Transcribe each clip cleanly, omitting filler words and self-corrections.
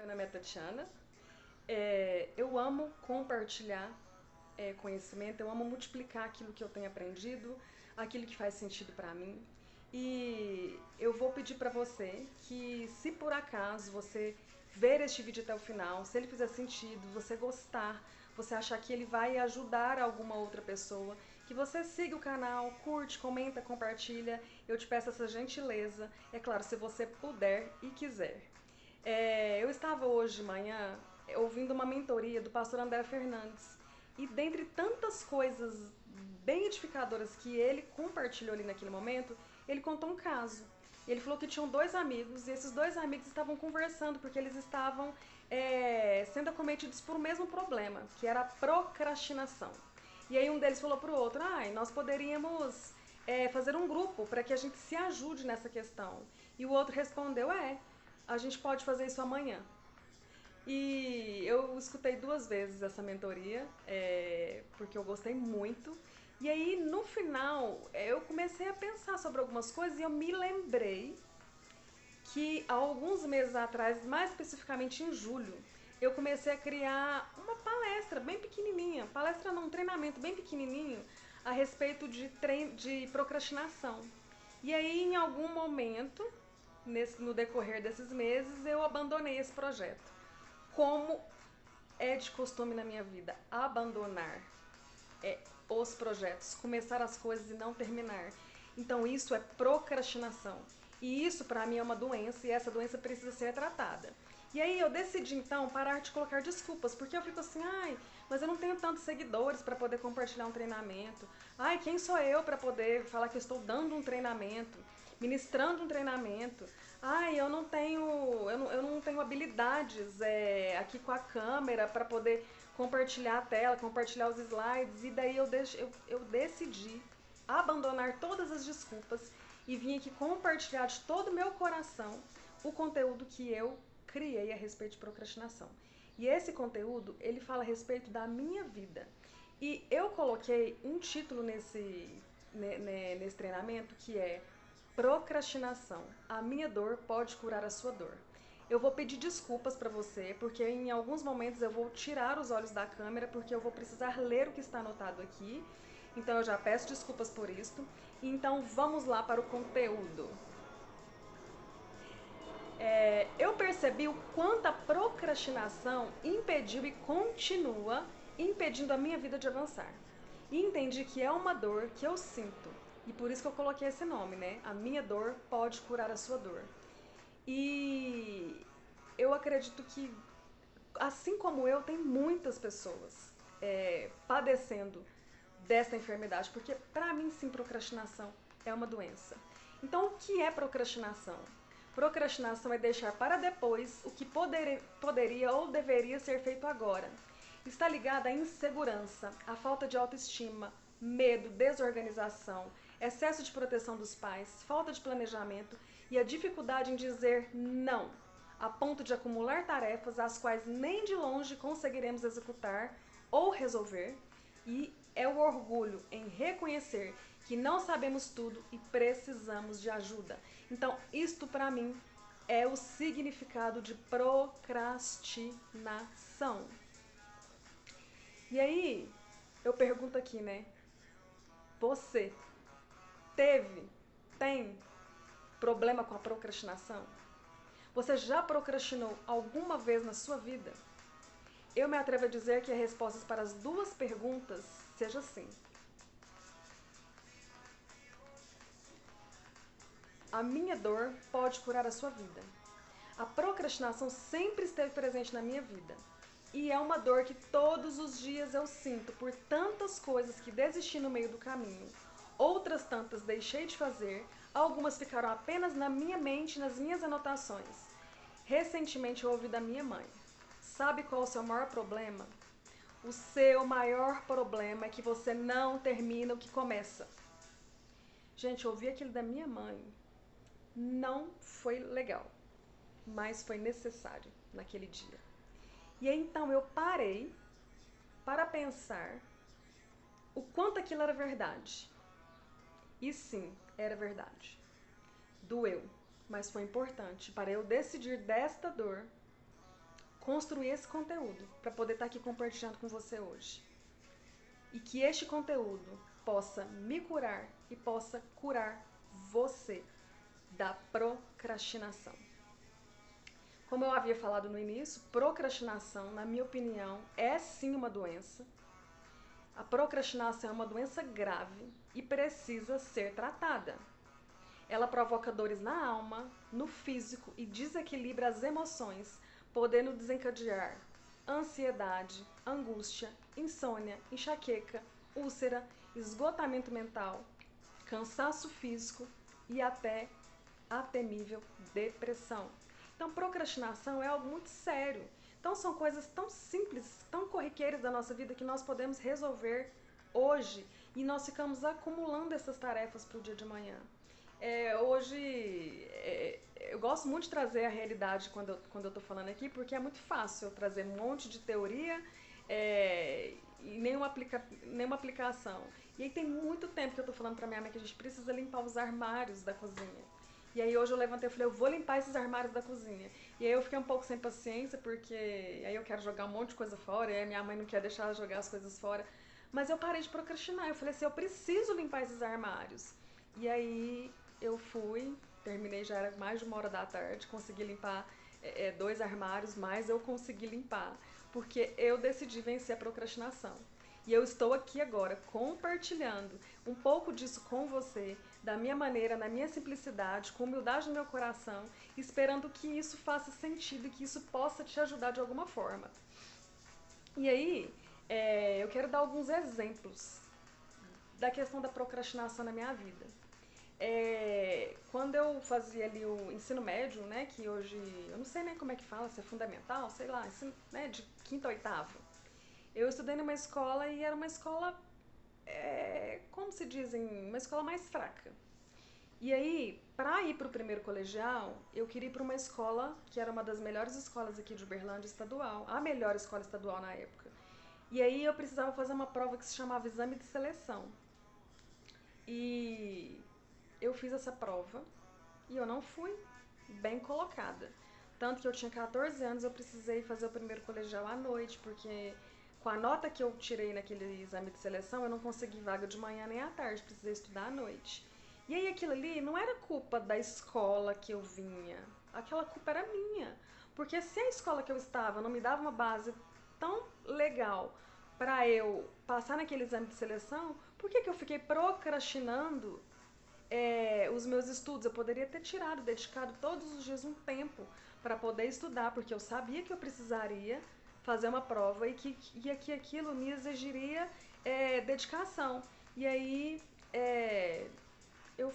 Meu nome é Tatiana. Eu amo compartilhar conhecimento, eu amo multiplicar aquilo que eu tenho aprendido, aquilo que faz sentido para mim. E eu vou pedir para você que, se por acaso você ver este vídeo até o final, se ele fizer sentido, você gostar, você achar que ele vai ajudar alguma outra pessoa, que você siga o canal, curte, comenta, compartilha. Eu te peço essa gentileza, é claro, se você puder e quiser. Eu estava hoje de manhã ouvindo uma mentoria do pastor André Fernandes e dentre tantas coisas bem edificadoras que ele compartilhou ali naquele momento, ele contou um caso. Ele falou que tinham dois amigos e esses dois amigos estavam conversando porque eles estavam sendo acometidos por um mesmo problema, que era a procrastinação. E aí um deles falou pro outro, nós poderíamos fazer um grupo para que a gente se ajude nessa questão. E o outro respondeu, a gente pode fazer isso amanhã. E eu escutei duas vezes essa mentoria, porque eu gostei muito. E aí, no final, eu comecei a pensar sobre algumas coisas e eu me lembrei que há alguns meses atrás, mais especificamente em julho, eu comecei a criar uma palestra bem pequenininha, palestra não, um treinamento bem pequenininho a respeito de procrastinação. E aí, em algum momento, no decorrer desses meses, eu abandonei esse projeto. Como é de costume na minha vida, abandonar os projetos, começar as coisas e não terminar. Então isso é procrastinação. E isso para mim é uma doença e essa doença precisa ser tratada. E aí eu decidi então parar de colocar desculpas, porque eu fico assim, mas eu não tenho tantos seguidores para poder compartilhar um treinamento. Quem sou eu para poder falar que eu estou dando um treinamento, ministrando um treinamento? Eu não tenho habilidades aqui com a câmera para poder compartilhar a tela, compartilhar os slides. E daí eu decidi abandonar todas as desculpas e vim aqui compartilhar de todo o meu coração o conteúdo que eu criei a respeito de procrastinação. E esse conteúdo, ele fala a respeito da minha vida. E eu coloquei um título nesse treinamento que é Procrastinação. A minha dor pode curar a sua dor. Eu vou pedir desculpas para você, porque em alguns momentos eu vou tirar os olhos da câmera, porque eu vou precisar ler o que está anotado aqui. Então eu já peço desculpas por isso. Então vamos lá para o conteúdo. Eu percebi o quanto a procrastinação impediu e continua impedindo a minha vida de avançar. E entendi que é uma dor que eu sinto. E por isso que eu coloquei esse nome, né? A minha dor pode curar a sua dor. E eu acredito que, assim como eu, tem muitas pessoas padecendo dessa enfermidade, porque para mim sim, procrastinação é uma doença. Então, o que é procrastinação? Procrastinação é deixar para depois o que poderia ou deveria ser feito agora. Está ligada à insegurança, à falta de autoestima, medo, desorganização, excesso de proteção dos pais, falta de planejamento e a dificuldade em dizer não, a ponto de acumular tarefas as quais nem de longe conseguiremos executar ou resolver, e é o orgulho em reconhecer que não sabemos tudo e precisamos de ajuda. Então, isto para mim é o significado de procrastinação. E aí, eu pergunto aqui, né? Você teve, tem problema com a procrastinação? Você já procrastinou alguma vez na sua vida? Eu me atrevo a dizer que a resposta para as duas perguntas seja sim. A minha dor pode curar a sua vida. A procrastinação sempre esteve presente na minha vida. E é uma dor que todos os dias eu sinto por tantas coisas que desisti no meio do caminho. Outras tantas deixei de fazer, algumas ficaram apenas na minha mente, nas minhas anotações. Recentemente eu ouvi da minha mãe: sabe qual é o seu maior problema? O seu maior problema é que você não termina o que começa. Gente, eu ouvi aquilo da minha mãe. Não foi legal, mas foi necessário naquele dia. E aí, então eu parei para pensar o quanto aquilo era verdade. E sim, era verdade. Doeu, mas foi importante para eu decidir desta dor construir esse conteúdo para poder estar aqui compartilhando com você hoje. E que este conteúdo possa me curar e possa curar você da procrastinação. Como eu havia falado no início, procrastinação, na minha opinião, é sim uma doença. A procrastinação é uma doença grave e precisa ser tratada. Ela provoca dores na alma, no físico e desequilibra as emoções, podendo desencadear ansiedade, angústia, insônia, enxaqueca, úlcera, esgotamento mental, cansaço físico e até a temível depressão. Então, procrastinação é algo muito sério. Então, são coisas tão simples, tão corriqueiras da nossa vida que nós podemos resolver hoje e nós ficamos acumulando essas tarefas para o dia de amanhã. Hoje, eu gosto muito de trazer a realidade quando eu estou falando aqui, porque é muito fácil eu trazer um monte de teoria e nenhuma aplicação. E aí tem muito tempo que eu estou falando para minha mãe que a gente precisa limpar os armários da cozinha. E aí hoje eu levantei e falei, eu vou limpar esses armários da cozinha. E aí eu fiquei um pouco sem paciência, porque aí eu quero jogar um monte de coisa fora, e aí minha mãe não quer deixar eu jogar as coisas fora. Mas eu parei de procrastinar, eu falei assim, eu preciso limpar esses armários. E aí eu fui, terminei, já era mais de 1h da tarde, consegui limpar 2 armários, mas eu consegui limpar, porque eu decidi vencer a procrastinação. E eu estou aqui agora compartilhando um pouco disso com você, da minha maneira, na minha simplicidade, com humildade no meu coração, esperando que isso faça sentido e que isso possa te ajudar de alguma forma. E aí, eu quero dar alguns exemplos da questão da procrastinação na minha vida. Quando eu fazia ali o ensino médio, né, que hoje, eu não sei nem como é que fala, se é fundamental, sei lá, ensino, né, de 5º a 8º. Eu estudei numa escola e era uma escola, como se dizem, uma escola mais fraca. E aí, para ir para o primeiro colegial, eu queria ir para uma escola que era uma das melhores escolas aqui de Uberlândia, estadual, a melhor escola estadual na época. E aí eu precisava fazer uma prova que se chamava exame de seleção. E eu fiz essa prova e eu não fui bem colocada. Tanto que eu tinha 14 anos, eu precisei fazer o primeiro colegial à noite, porque com a nota que eu tirei naquele exame de seleção, eu não consegui vaga de manhã nem à tarde, precisei estudar à noite. E aí aquilo ali não era culpa da escola que eu vinha, aquela culpa era minha. Porque se a escola que eu estava não me dava uma base tão legal para eu passar naquele exame de seleção, por que eu fiquei procrastinando os meus estudos? Eu poderia ter dedicado todos os dias um tempo para poder estudar, porque eu sabia que eu precisaria fazer uma prova e que aquilo me exigiria dedicação. E aí eu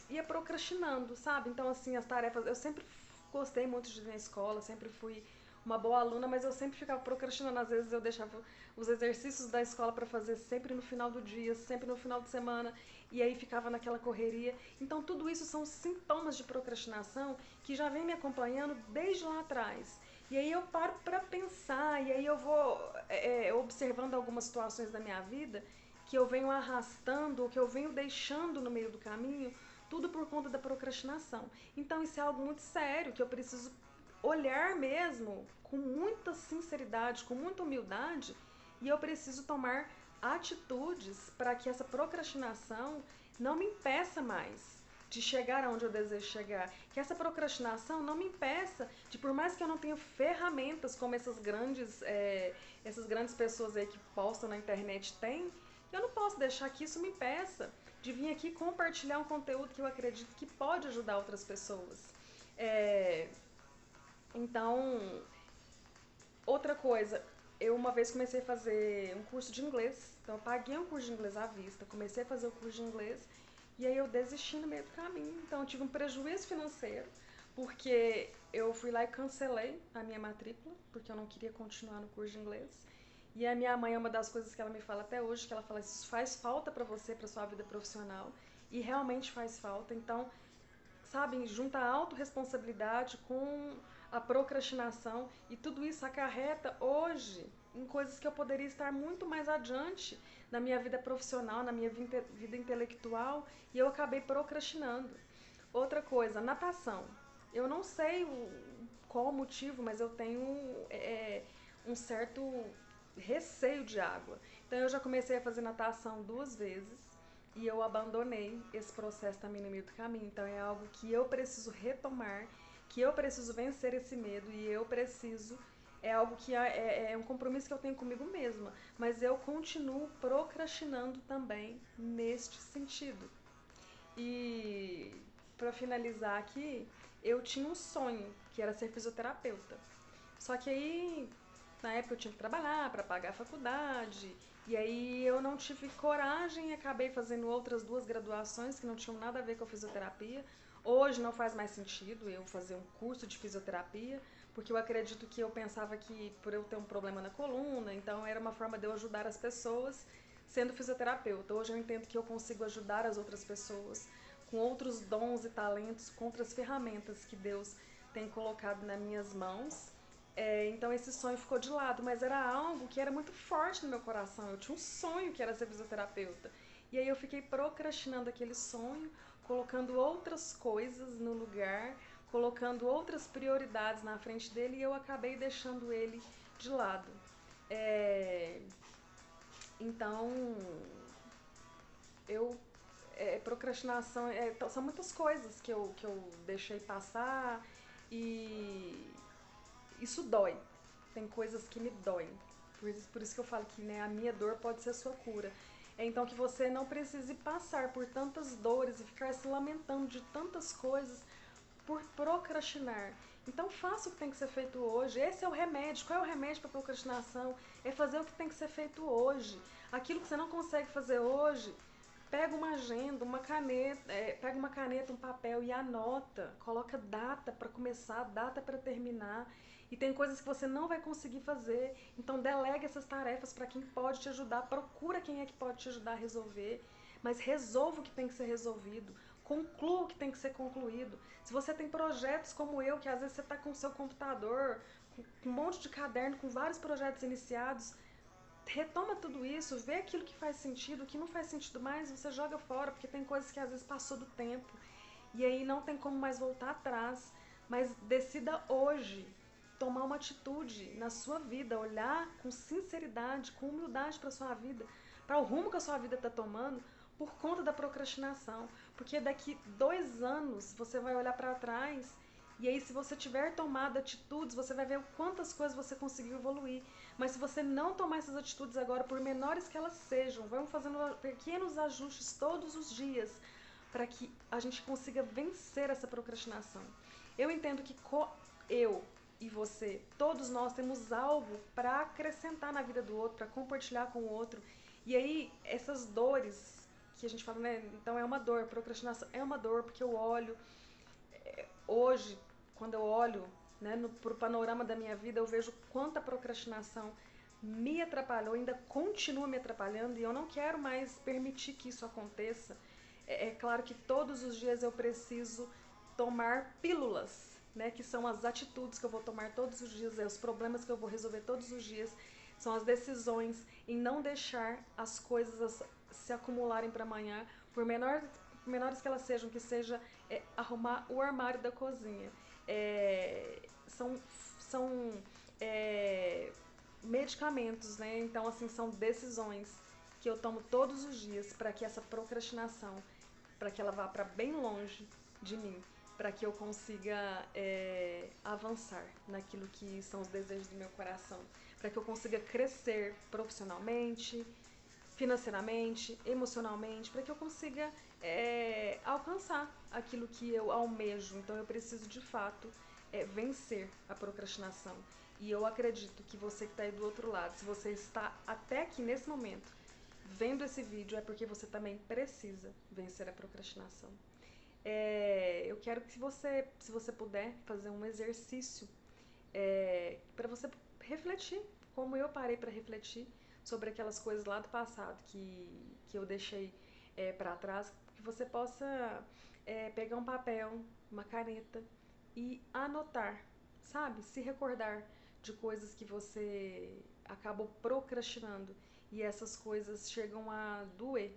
ia procrastinando, sabe? Então, assim, as tarefas, eu sempre gostei muito de ir na escola, sempre fui uma boa aluna, mas eu sempre ficava procrastinando. Às vezes eu deixava os exercícios da escola para fazer sempre no final do dia, sempre no final de semana, e aí ficava naquela correria. Então, tudo isso são sintomas de procrastinação que já vem me acompanhando desde lá atrás. E aí eu paro para pensar, e aí eu vou observando algumas situações da minha vida que eu venho arrastando, ou que eu venho deixando no meio do caminho, tudo por conta da procrastinação. Então isso é algo muito sério, que eu preciso olhar mesmo com muita sinceridade, com muita humildade, e eu preciso tomar atitudes para que essa procrastinação não me impeça mais de chegar aonde eu desejo chegar. Que essa procrastinação não me impeça de, por mais que eu não tenha ferramentas como essas grandes pessoas aí que postam na internet têm, eu não posso deixar que isso me impeça de vir aqui compartilhar um conteúdo que eu acredito que pode ajudar outras pessoas. Então, outra coisa, eu uma vez comecei a fazer um curso de inglês, então eu paguei um curso de inglês à vista, comecei a fazer o curso de inglês e aí eu desisti no meio do caminho. Então eu tive um prejuízo financeiro, porque eu fui lá e cancelei a minha matrícula, porque eu não queria continuar no curso de inglês. E a minha mãe é uma das coisas que ela me fala até hoje, que ela fala, isso faz falta pra você, pra sua vida profissional, e realmente faz falta. Então, sabe, junta a autorresponsabilidade com a procrastinação, e tudo isso acarreta hoje em coisas que eu poderia estar muito mais adiante na minha vida profissional, na minha vida intelectual, e eu acabei procrastinando. Outra coisa, natação. Eu não sei qual o motivo, mas eu tenho um certo receio de água. Então eu já comecei a fazer natação 2 vezes e eu abandonei esse processo também no meio do caminho. Então é algo que eu preciso retomar, que eu preciso vencer esse medo e eu preciso. É algo que é um compromisso que eu tenho comigo mesma, mas eu continuo procrastinando também neste sentido. E para finalizar aqui, eu tinha um sonho, que era ser fisioterapeuta. Só que aí, na época eu tinha que trabalhar para pagar a faculdade, e aí eu não tive coragem e acabei fazendo outras 2 graduações que não tinham nada a ver com a fisioterapia. Hoje não faz mais sentido eu fazer um curso de fisioterapia, porque eu acredito que eu pensava que por eu ter um problema na coluna, então era uma forma de eu ajudar as pessoas sendo fisioterapeuta. Hoje eu entendo que eu consigo ajudar as outras pessoas com outros dons e talentos, com outras ferramentas que Deus tem colocado nas minhas mãos. Então esse sonho ficou de lado, mas era algo que era muito forte no meu coração. Eu tinha um sonho que era ser fisioterapeuta. E aí eu fiquei procrastinando aquele sonho, colocando outras coisas no lugar, colocando outras prioridades na frente dele e eu acabei deixando ele de lado. É, então, eu procrastinação são muitas coisas que eu deixei passar e isso dói. Tem coisas que me doem. Por isso que eu falo que, né, a minha dor pode ser a sua cura. Então que você não precise passar por tantas dores e ficar se lamentando de tantas coisas por procrastinar. Então faça o que tem que ser feito hoje. Esse é o remédio. Qual é o remédio para procrastinação? É fazer o que tem que ser feito hoje. Aquilo que você não consegue fazer hoje, pega uma agenda, uma caneta, pega uma caneta, um papel e anota. Coloca data para começar, data para terminar. E tem coisas que você não vai conseguir fazer. Então delega essas tarefas para quem pode te ajudar. Procura quem é que pode te ajudar a resolver. Mas resolva o que tem que ser resolvido. Conclua o que tem que ser concluído. Se você tem projetos como eu, que às vezes você está com o seu computador, com um monte de caderno, com vários projetos iniciados, retoma tudo isso, vê aquilo que faz sentido, o que não faz sentido mais, você joga fora, porque tem coisas que às vezes passou do tempo e aí não tem como mais voltar atrás. Mas decida hoje tomar uma atitude na sua vida, olhar com sinceridade, com humildade para sua vida, para o rumo que a sua vida está tomando por conta da procrastinação. Porque daqui 2 anos você vai olhar para trás e aí, se você tiver tomado atitudes, você vai ver quantas coisas você conseguiu evoluir. Mas se você não tomar essas atitudes agora, por menores que elas sejam, vamos fazendo pequenos ajustes todos os dias para que a gente consiga vencer essa procrastinação. Eu entendo que eu e você, todos nós temos algo para acrescentar na vida do outro, para compartilhar com o outro. E aí, essas dores que a gente fala, né? Então é uma dor, procrastinação é uma dor, porque eu olho hoje, quando eu olho, né, pro panorama da minha vida, eu vejo quanta procrastinação me atrapalhou, ainda continua me atrapalhando e eu não quero mais permitir que isso aconteça. É claro que todos os dias eu preciso tomar pílulas, né, que são as atitudes que eu vou tomar todos os dias, os problemas que eu vou resolver todos os dias, são as decisões em não deixar as coisas se acumularem para amanhã, menores que elas sejam, que seja arrumar o armário da cozinha. São medicamentos, né? Então, assim, são decisões que eu tomo todos os dias para que essa procrastinação, para que ela vá para bem longe de mim, para que eu consiga avançar naquilo que são os desejos do meu coração, para que eu consiga crescer profissionalmente, financeiramente, emocionalmente, para que eu consiga alcançar aquilo que eu almejo. Então eu preciso de fato vencer a procrastinação. E eu acredito que você que está aí do outro lado, se você está até aqui nesse momento vendo esse vídeo, é porque você também precisa vencer a procrastinação. Eu quero que se você puder, fazer um exercício para você refletir, como eu parei para refletir sobre aquelas coisas lá do passado que eu deixei para trás, que você possa pegar um papel, uma caneta e anotar, sabe? Se recordar de coisas que você acabou procrastinando e essas coisas chegam a doer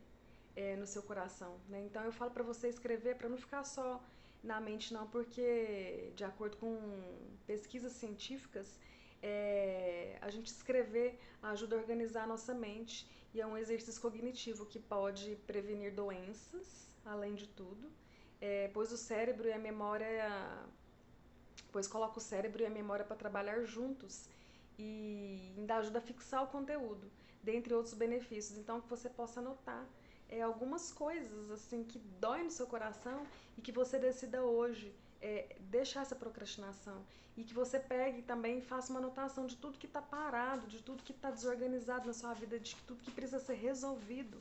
no seu coração, né? Então eu falo para você escrever para não ficar só na mente não, porque de acordo com pesquisas científicas, a gente escrever ajuda a organizar a nossa mente e é um exercício cognitivo que pode prevenir doenças, além de tudo, pois o cérebro e a memória, pois coloca o cérebro e a memória para trabalhar juntos e ainda ajuda a fixar o conteúdo, dentre outros benefícios. Então, que você possa anotar algumas coisas assim que dói no seu coração e que você decida hoje deixar essa procrastinação e que você pegue também e faça uma anotação de tudo que está parado, de tudo que está desorganizado na sua vida, de tudo que precisa ser resolvido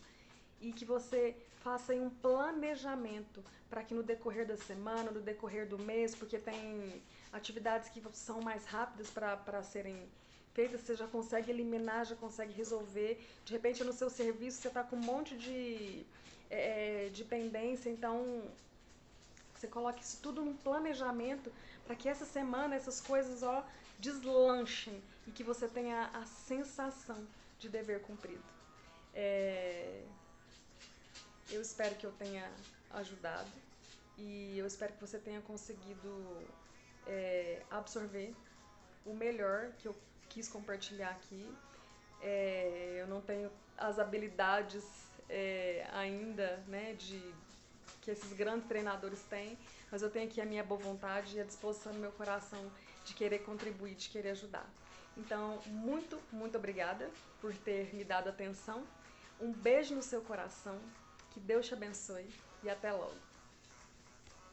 e que você faça aí um planejamento para que no decorrer da semana, no decorrer do mês, porque tem atividades que são mais rápidas para serem feitas, você já consegue eliminar, já consegue resolver. De repente no seu serviço você está com um monte de pendência, então você coloca isso tudo num planejamento para que essa semana essas coisas deslanchem e que você tenha a sensação de dever cumprido. É, eu espero que eu tenha ajudado e eu espero que você tenha conseguido absorver o melhor que eu quis compartilhar aqui. Eu não tenho as habilidades ainda, né, que esses grandes treinadores têm, mas eu tenho aqui a minha boa vontade e a disposição no meu coração de querer contribuir, de querer ajudar. Então, muito, muito obrigada por ter me dado atenção. Um beijo no seu coração, que Deus te abençoe e até logo.